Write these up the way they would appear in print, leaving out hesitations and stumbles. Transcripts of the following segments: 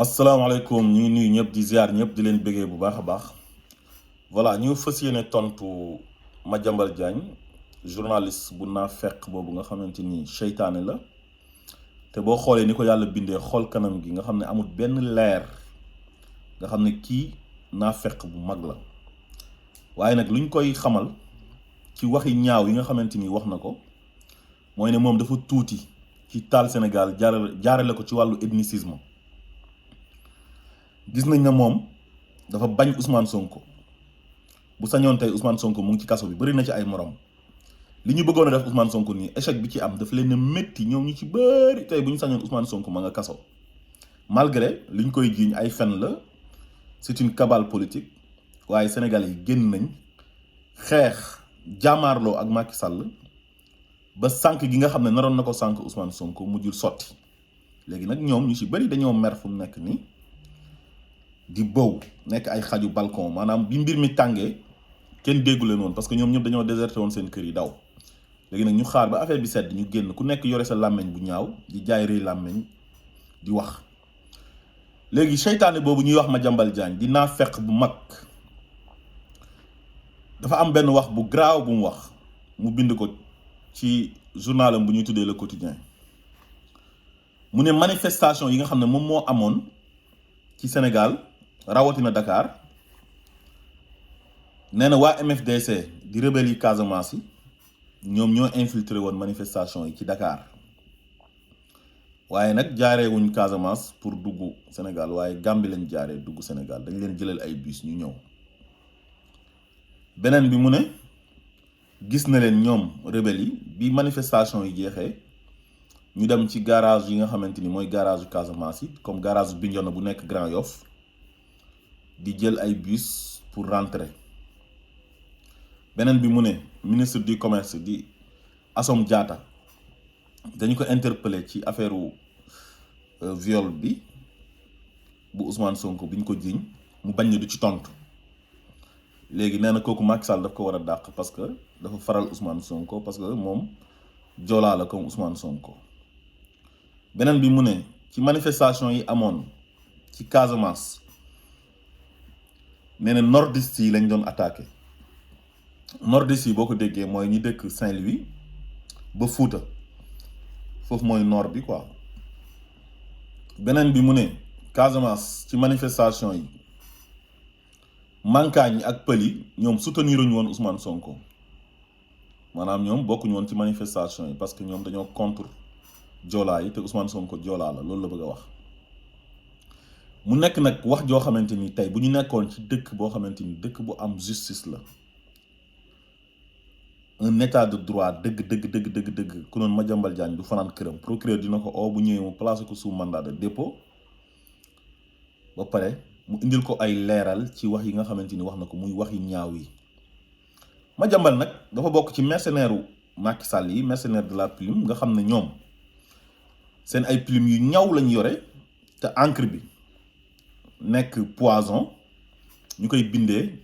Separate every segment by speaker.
Speaker 1: asalaamaaleykum ñu ngi nuyu ñëpp di ziar ñëpp di leen bëggee bu baax a baax voilà ñu fas yéene tontu Madiambal Diagne journaliste bu naa fekk boobu nga xamante ni seytaane la te boo xoolee ni ko yàlla bindee xool kanam gi nga xam ne amul benn leer nga xam ne kii naa fekk bu mag la waaye nag luñ koy xamal ci waxi ñaaw yi nga xamante ni wax na ko mooy ne moom dafa tuuti ci taal Sénégal jaarale ko ci wàllu ethnicisme. gis nañ ne moom dafa bañ Ousmane Sonko bu sañoon tey Ousmane Sonko mu ngi ci kaso bi bëri na ci ay morom li ñu bëggoon a def Ousmane Sonko nii échec bi ci am daf leen a métti ñoom ñu ci bëri tey bu ñu sañoon Ousmane Sonko ma nga kaso malgré li ñu koy jiiñ ay fen la c'est une cabale politique waaye Sénégalais yi génn nañ xeex jaamaarloo ak Macky Sall ba sànq gi nga xam ne naroon na ko sànq Ousmane Sonko mujjul sotti léegi nag ñoom ñu ci bëri dañoo mer fu mu nekk nii. di bow nekk ay xaju balcon maanaam bi mbir mi tàngee kenn déggu leen woon parce que ñoom ñëpp dañoo déserté woon seen kër yi daw léegi nag ñu xaar ba affaire bi sedd ñu génn ku nekk yore sa làmmeñ bu ñaaw di jaay rëy làmmeñ di wax léegi seytaane boobu ñuy wax Madiambal Diagne di naa fekk bu mag dafa am benn wax bu graaw bu mu wax mu bind ko ci journalam bu ñuy tuddee Le Quotidien mu ne manifestation yi nga xam ne moom moo amoon ci Sénégal rawatina Dakar nee na waa MFDC di rebelle yi Casamance yi ñoom ñoo infiltré woon manifestation yi ci Dakar waaye nag jaaree wuñ Casamance pour dugg Sénégal waaye Gambie lañ jaaree dugg Sénégal dañ leen jëlal ay bus ñu ñëw beneen bi mu ne gis na leen ñoom rebelle yi bi manifestation yi jeexee ñu dem ci garage yi nga xamante ni mooy garage yu Casamance yi comme garage Bignona bu nekk Grand Yoff di jël ay bus pour rentrer beneen bi mu ne ministre du commerce di Assome Diatta dañu ko interpellé ci affaire viol bi bu Ousmane Sonko bi ñu ko jiiñ mu bañ ne du ci tontu léegi nee na kooku Macky Sall daf ko war a dàq parce que dafa faral Ousmane Sonko parce que moom joolaa la comme Ousmane Sonko. beneen bi mu ne ci manifestation yi amoon ci Casamance nee na nordiste yi lañ doon attaqué nordiste yi boo ko déggee mooy ñi dëkk Saint-Louis ba Fouta foofu mooy nord bi quoi beneen bi mu ne Casamance ci manifestation yi mankaañ yi ak pël yi ñoom soutenir uñu woon Ousmane Sonko maanaam ñoom bokkuñu woon ci manifestation yi parce que ñoom dañoo contre joolaa yi te Ousmane Sonko joolaa la loolu la bëgg a wax mu nekk nag wax joo xamante ni tey bu ñu nekkoon ci dëkk boo xamante ni dëkk bu am justice la un état de droit dëgg ku noonu Madiambal Diagne du fanaan këram procureur dina ko oo bu ñëwee mu placé ko sous mandat de dépôt ba pare mu indil ko ay leeral ci wax yi nga xamante ni wax na ko muy wax yi ñaaw yi Madiambal nag dafa bokk ci mercenaire u Macky Sall yi mercenaire de la plume nga xam ne ñoom seen ay plume yu ñaw lañ yore te encre bi nekk poison ñu koy bindee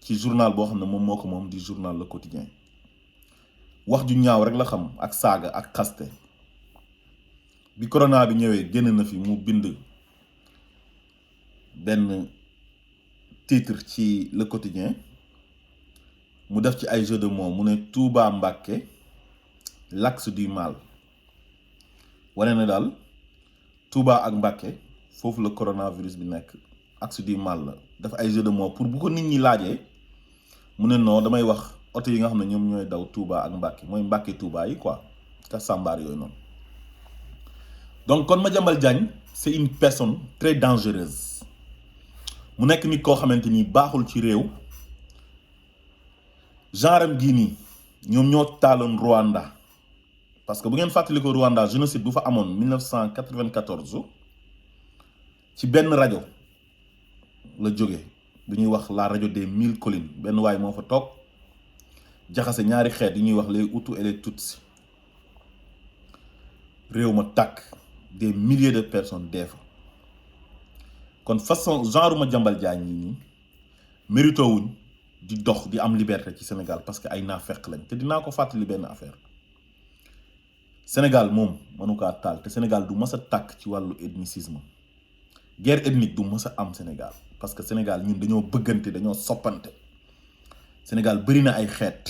Speaker 1: ci journal boo xam ne moom moo ko moom di journal Le Quotidien wax ju ñaaw rek la xam ak saaga ak xaste bi corona bi ñëwee génn na fi mu bind benn titre ci Le Quotidien mu def ci ay jeu de mots mu ne Touba Mbacké l'axe du mal wane na daal Touba ak Mbacké foofu la coronavirus bi nekk axe du mal la def ay jeu de mots pour bu ko nit ñi laajee mu ne non damay wax oto yi nga xam ne ñoom ñooy daw Touba ak Mbacké mooy Mbacké Touba yi quoi ka sàmbaar yooyu noonu donc kon Madiambal Diagne c'est une personne très dangereuse mu nekk nit koo xamante ni baaxul ci réew genre am gii nii ñoom ñoo taaloon Rwanda parce que bu ngeen fàttali ko Rwanda génocide bu fa amoon 1994 ci benn rajo la jóge bu ñuy wax la rajo des 1000 collines benn waay moo fa toog jaxase ñaari xeet yi ñuy wax les Hutus et les Tutsis réew ma tàkk des milliers de personnes dee fa kon façon genre Madiambal Diagne yi nii mérito wuñ di dox di am liberté ci Sénégal parce que ay naafeq lañ te dinaa ko fàttali benn affaire Sénégal moom mënu kaa taal te Sénégal du mës a tàkk ci wàllu ethnicisme guerre ethnique du mës a am Sénégal parce que Sénégal ñun dañoo bëggante dañoo soppante Sénégal bëri na ay xeet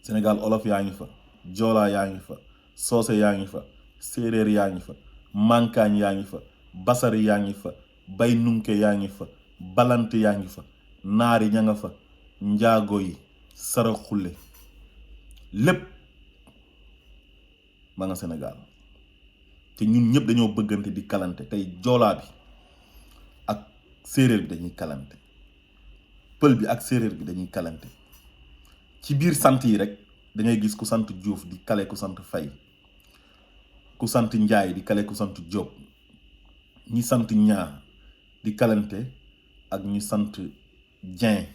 Speaker 1: Sénégal olof yaa ngi fa joolaa yaa ngi fa soose yaa ngi fa séeréer yaa ngi fa mankaañ yaa ngi fa basari yaa ngi fa bay nunke yaa ngi fa balante yaa ngi fa naari ña nga fa njaago yi saraxule lépp ma nga Sénégal te ñun ñëpp dañoo bëggante di kalante tey joolaa bi ak séeréer bi dañuy kalante pël bi ak séeréer bi dañuy kalante ci biir sant yi rek da ngay gis ku sant Diouf di kale ku sant Fay ku sant Njaay di kale ku sant Jóob ñi sant ñaa di kalante ak ñi sant Dieng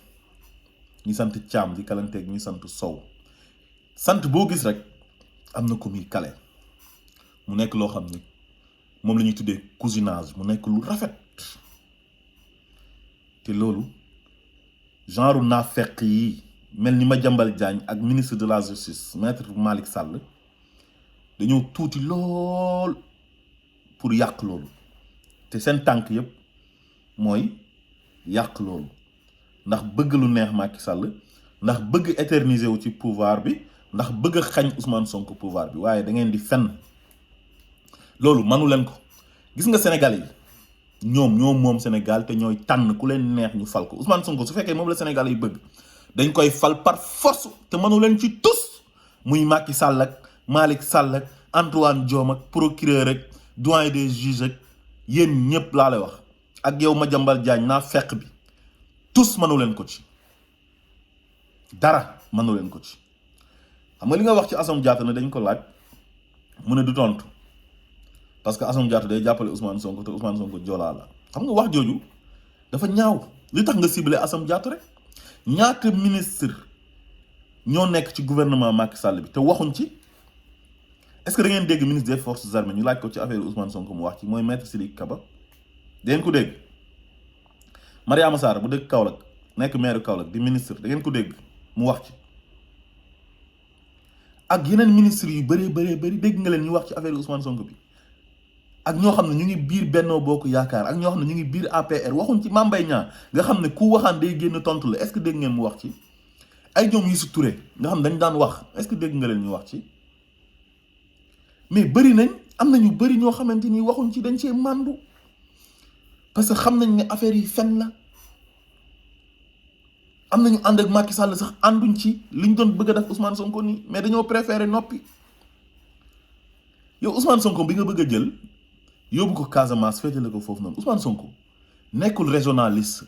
Speaker 1: ñi sant Caam di kalante ak ñi sant Sow sant boo gis rek am na ko muy kale mu nekk loo xam ni moom la ñuy tuddee cousinage mu nekk lu rafet te loolu genre naafeq yi mel ni Madiambal Diagne ak ministre de la justice maître Malick Sall dañoo tuuti lool pour yàq loolu te seen tànk yëpp mooy yàq loolu ndax bëgg lu neex Macky Sall ndax bëgg éterniser wu ci pouvoir bi ndax bëgg a xañ Ousmane Sonko pouvoir bi waaye da ngeen di fenn loolu manu leen ko gis nga Sénégalais yi ñoom moom Sénégal te ñooy tànn ku leen neex ñu fal ko Ousmane Sonko su fekkee moom la Sénégalais yi bëgg dañ koy fal par force te mënu leen ci tous muy Macky Sall ak Malick Sall ak Antoine Diome ak procureur ak doyen des juges ak yéen ñëpp laa lay wax ak yow Madiambal Diagne naa fekk bi tous mënu leen ko ci dara mënu leen ko ci xam nga li nga wax ci Assome Diatta ne dañ ko laaj mu ne du tontu parce que Assome Diatta day jàppale Ousmane Sonko te Ousmane Sonko joolaa la xam nga wax jooju dafa ñaaw li tax nga ciblé Assome Diatta rek ñaata ministre ñoo nekk ci gouvernement Macky Sall bi te waxuñ ci est-ce que da ngeen dégg ministre des forces armées ñu laaj ko ci affaire Ousmane Sonko mu wax ci mooy maître Sidiki Kaba da ngeen ko dégg Mariama Sarr bu dëkk Kaolack nekk maire Kaolack di ministre da ngeen ko dégg mu wax ci ak yeneen ministre yu bëri dégg nga leen ñu wax ci affaire Ousmane Sonko bi ak ñoo xam ne ñu ngi biir Benno Bokk Yaakaar ak ñoo xam ne ñu ngi biir APR waxuñ ci Mame Mbaye Niang nga xam ne ku waxaan day génn tontu la est-ce que dégg ngeen mu wax ci ay ñoom Youssou Touré nga xam ne dañ daan wax est-ce que dégg nga leen ñu wax ci mais bëri nañ am na ñu bëri ñoo xamante ni waxuñ ci dañ cee màndu parce que xam nañ ne affaire yi fen la am nañu ànd ak Macky Sall sax ànduñ ci liñ doon bëgg a def Ousmane Sonko nii mais dañoo préféré noppi yow Ousmane Sonko bi nga bëgg a jël yóbbu ko Casamance féetale ko foofu noonu Ousmane Sonko nekkul régionaliste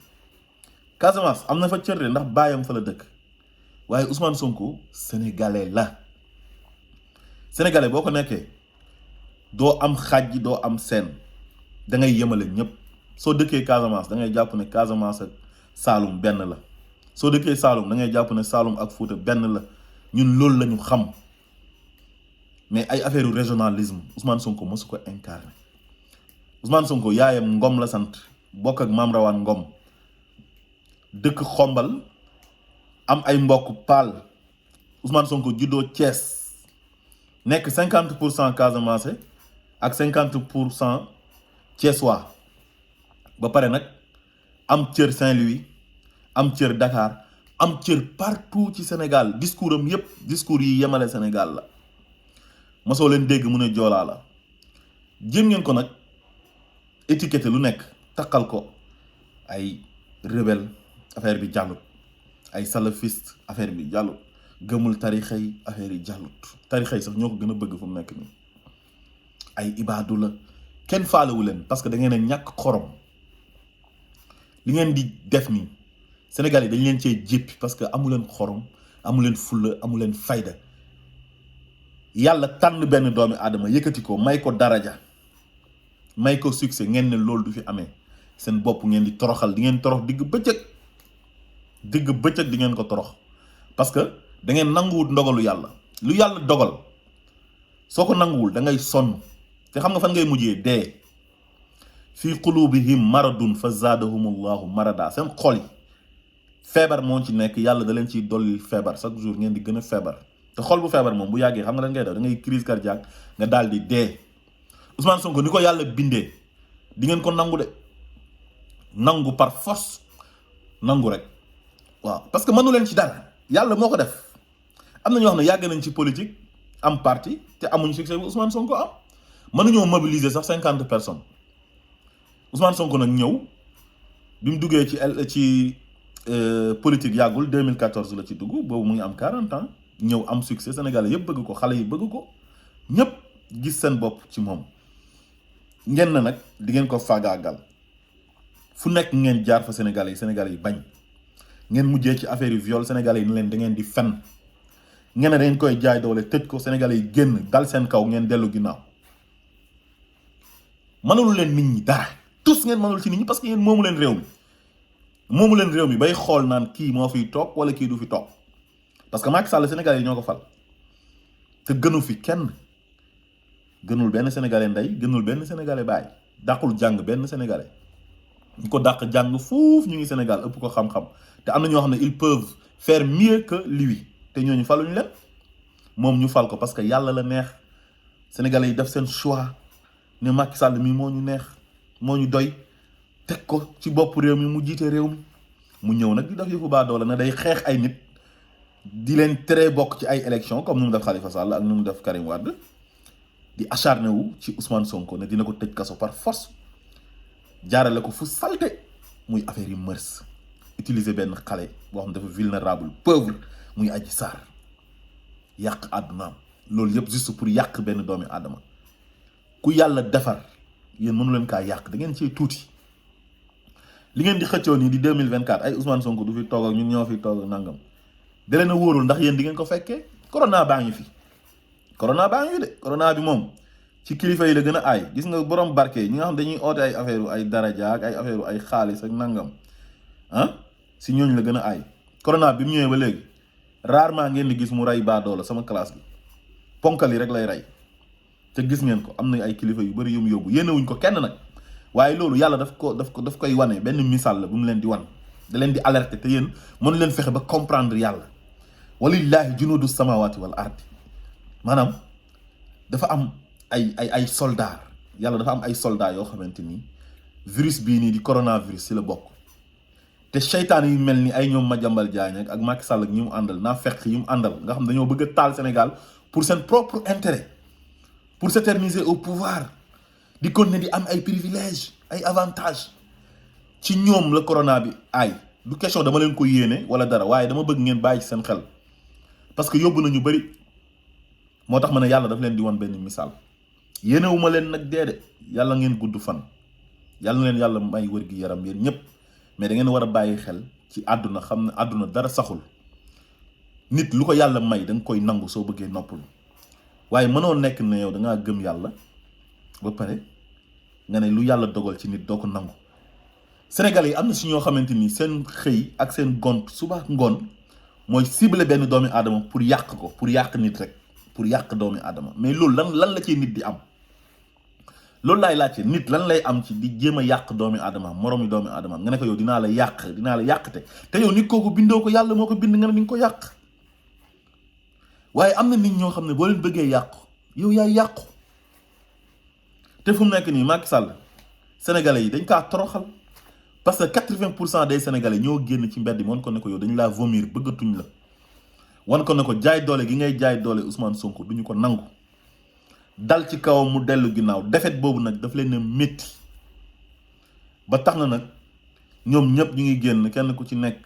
Speaker 1: Casamance am na fa cër de ndax baayam fa la dëkk waaye Ousmane Sonko sénégalais la sénégalais boo ko nekkee doo am xaaj doo am seen da ngay yemale ñëpp soo dëkkee Casamance da ngay jàpp ne Casamance ak Saalum benn la soo dëkkee Saalum da ngay jàpp ne Saalum ak Fuuta benn la ñun loolu la ñu xam mais ay affaire yu régionalisme Ousmane Sonko mosu ko incarné Ousmane Sonko yaayam Ngom la sant bokk ak Mame Rawane Ngom dëkk Xombal am ay mbokk Paal Ousmane Sonko juddoo Thiès nekk 50% Casamance ak 50% Thiessois ba pare nag am cër Saint-Louis am cër Dakar am cër partout ci Sénégal discours am yépp discours yi yemale Sénégal la mosoo leen dégg mu ne joolaa la jéem ngeen ko nag étiqueté lu nekk takkal ko ay rebelle affaire bi jàllut ay salafiste affaire bi jàllut gëmul tarixa yi affaire yi jàllut tarixa yi sax ñoo ko gën a bëgg fu mu nekk nii ay ibaadu la kenn faalewu leen parce que da ngeen a ñàkk xorom li ngeen di def nii Sénégal yi dañ leen cee jéppi parce que amu leen xorom amu leen fulla amu leen fayda yàlla tànn benn doomi aadama yëkkati ko may ko daraja may ko succès ngeen ne loolu du fi amee seen bopp ngeen di toroxal di ngeen torox digg bëccëg di ngeen ko torox parce que da ngeen nanguwul ndogalu yàlla lu yàlla dogal soo ko nanguwul da ngay sonn te xam nga fan ngay mujjee dee fii qulubihim maradun fa zaadahumullahu marada seen xol yi feebar moo ci nekk yàlla da leen ciy dolli feebar chaque jour ngeen di gën a feebar te xol bu feebar moom bu yàggee xam nga lan ngay def da ngay crise cardiaque nga daal di dee Ousmane Sonko ni ko yàlla bindee di ngeen ko nangu de nangu par force nangu rek waaw parce que mënu leen ci dara yàlla moo ko def am na ñoo xam ne yàgg nañ ci politique am parti te amuñ succès bu Ousmane Sonko am mënuñoo mobiliser sax 50 personnes Ousmane Sonko nag ñëw bi mu duggee ci politique yàggul 2014 la ci dugg boobu mu ngi am 40 ans ñëw am succès sénégalais yëpp bëgg ko xale yi bëgg ko ñëpp gis seen bopp ci moom ngeen na nag di ngeen ko faagaagal fu nekk ngeen jaar fa sénégalais yi bañ ngeen mujjee ci affaire yu viol sénégalais yi ni leen da ngeen di fen ngeen ne da ngeen koy jaay doole tëj ko sénégalais yi génn dal seen kaw ngeen dellu ginnaaw mënulu leen nit ñi dara tous ngeen mënul ci nit ñi parce que yéen moomu leen réew mi bay xool naan kii moo fiy toog wala kii du fi toog parce que Macky Sall sénégalais yi ñoo ko fal te gënu fi kenn gënul benn sénégalais ndey gënul benn sénégalais baay dàqul jàng benn sénégalais ñu ko dàq jàng foofu ñu ngi Sénégal ëpp ko xam-xam te am na ñoo xam ne ils peuvent faire mieux que lui te ñooñu faluñu leen moom ñu fal ko parce que yàlla la neex sénégalais yi def seen choix ne Macky Sall mi moo ñu neex moo ñu doy teg ko ci bopp réew mi mu jiite réew mi mu ñëw nag di def yëfu baa doole na day xeex ay nit di leen tere bokk ci ay élection comme nu mu def Khalifa Sall ak nu mu def Karim Wade di acharné wu ci Ousmane Sonko ne dina ko tëj kaso par force jaarale ko fu salte muy affaire yu mœurs utiliser benn xale boo xam dafa vulnérable pauvre muy Adji Sarr yàq àddunaam loolu yëpp juste pour yàq benn doomi aadama ku yàlla defar yéen mënu leen kaa yàq da ngeen cee tuuti li ngeen di xëccoo nii di 2024 ay Ousmane Sonko du fi toog ak ñun ñoo fi toog ak nangam da leen a wóorul ndax yéen di ngeen ko fekkee corona baa ngi fi de corona bi moom ci kilifa yi la gën a aay gis nga borom barke ñi nga xam dañuy oote ay affaire ay daraja ak ay affaire ay xaalis ak nangam si ñooñu la gën a aay corona bi mu ñëwee ba léegi rarement ngeen di gis mu rey baadoola sama classe bi ponkal yi rek lay rey te gis ngeen ko am na ay kilifa yu bëri yu mu yóbbu yéenewuñ ko kenn nag waaye loolu yàlla daf koy wane benn misaal la bu mu leen di wan da leen di alerter te yéen mënu leen fexe ba comprendre yàlla walillahi junudu samawati wal ardi maanaam dafa am ay soldats yàlla dafa am ay soldats yoo xamante ni virus bii nii di coronavirus si la bokk te seytaan yi mel ni ay ñoom Madiambal Diagne ak Macky Sall ak ñi mu àndal naa fekk yi mu àndal nga xam dañoo bëgg a taal Sénégal pour seen propre intérêt pour s'éterniser au pouvoir di continuer di am ay privilèges ay avantages ci ñoom la corona bi ay du question dama leen ko yéene wala dara waaye dama bëgg ngeen bàyyi ci seen xel parce que yóbbu nañu bëri moo tax ma ne yàlla daf leen di wan benn misaal yéenewuma leen nag deede yàlla ngeen gudd fan yàlla leen yàlla may wër gi yaram yéen ñëpp mais da ngeen war a bàyyi xel ci àdduna xam ne àdduna dara saxul nit lu ko yàlla may da nga koy nangu soo bëggee noppalu waaye mënoo nekk ne yow da ngaa gëm yàlla ba pare nga ne lu yàlla dogal ci nit doo ko nangu Sénégalais yi am na si ñoo xamante ni seen xëy ak seen gont suba ngoon mooy ciblé benn doomi aadama pour yàq ko pour yàq nit rek pour yàq doomi aadama mais loolu lan la ci nit di am loolu laay laajte nit lan lay am ci di jéem a yàq doomi aadama moroomi doomi aadama nga ne ko yow dinaa la yàqte te yow nit kooku bindoo ko yàlla moo ko bind nga ne di nga ko yàq waaye am na nit ñoo xam ne boo leen bëggee yàqu yow yaay yàqu te fu mu nekk nii Macky Sall sénégalais yi dañ kaa toroxal parce que 80% des sénégalais ñoo génn ci mbedd mi wan ko ne ko yow dañu laa vomir bëggatuñ la wan ko ne ko jaay doole gi ngay jaay doole Ousmane Sonko duñu ko nangu dal ci kawam mu dellu ginnaaw defet boobu nag daf leen a métti ba tax na nag ñoom ñëpp ñu ngi génn kenn ku ci nekk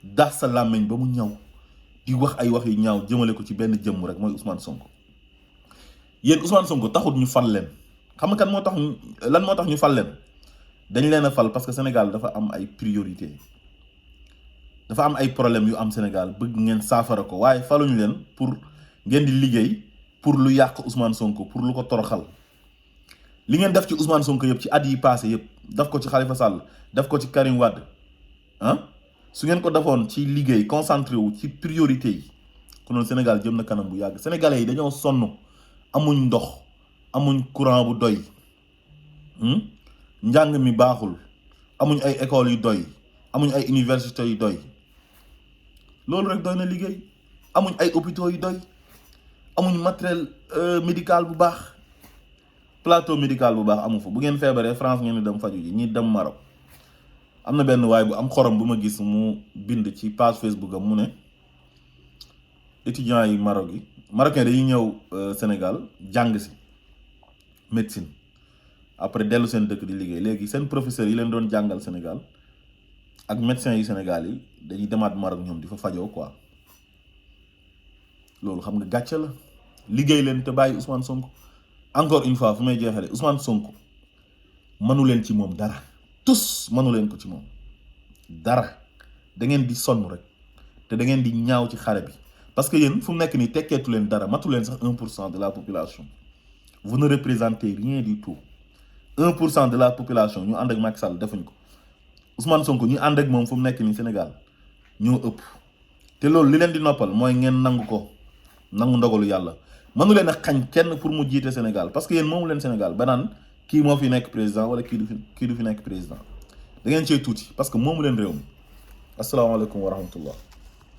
Speaker 1: dax sa làmmiñ ba mu ñaw di wax ay wax yu ñaaw jëmale ko ci benn jëmm rek mooy Ousmane Sonko yéen Ousmane Sonko taxut ñu fal leen xam nga kan moo tax lan moo tax ñu fal leen dañ leen a fal parce que Sénégal dafa am ay priorité dafa am ay problème yu am Sénégal bëgg ngeen saafara ko waaye faluñu leen pour ngeen di liggéey pour lu yàq Ousmane Sonko pour lu ko toroxal li ngeen def ci Ousmane Sonko yëpp ci at yi passé yëpp daf ko ci Khalifa Sall daf ko ci Karim Wade su ngeen ko defoon ci liggéey concentré wu ci priorité yi konoon Sénégal jëm na kanam bu yàgg sénégalais yi dañoo sonn amuñ ndox amuñ courant bu doy njàng mi baaxul amuñ ay écoles yu doy amuñ ay universités yu doy loolu rek doy na liggéey amuñ ay hôpitaux yu doy amuñ matériel médical bu baax plateau médical bu baax amu fa bu ngeen feebaree France ngeen di dem faju ji ñi dem Maroc. am na benn waay bu am xorom bu ma gis mu bind ci page Facebook am mu ne étudiants yi Maroc yi marocain dañuy ñëw Sénégal jàng si médecine après dellu seen dëkk di liggéey léegi seen professeurs yi leen doon jàngal Sénégal ak médecins yi Sénégal yi dañuy demaat Maroc ñoom di fa fajoo quoi loolu xam nga gàcce la liggéey leen te bàyyi Ousmane Sonko encore une fois fu may jeexale Ousmane Sonko mënu leen ci moom dara tous mënu leen ko ci moom dara da ngeen di sonn rek te da ngeen di ñaaw ci xare bi parce que yéen fu mu nekk nii tekkeetu leen dara matu leen sax 1% de la population vous ne représentez rien du tout 1% de la population ñu ànd ak Macky Sall defuñ ko Ousmane Sonko ñu ànd ak moom fu mu nekk nii Sénégal ñoo ëpp te loolu li leen di noppal mooy ngeen nangu ko nangu ndogalu yàlla mënu leen a xañ kenn pour mu jiite Sénégal parce que yéen moomu leen Sénégal ba naan kii moo fi nekk président wala kii du fi nekk président da ngeen cee tuuti parce que moomu leen réew mi asalaamaaleykum wa rahmatullah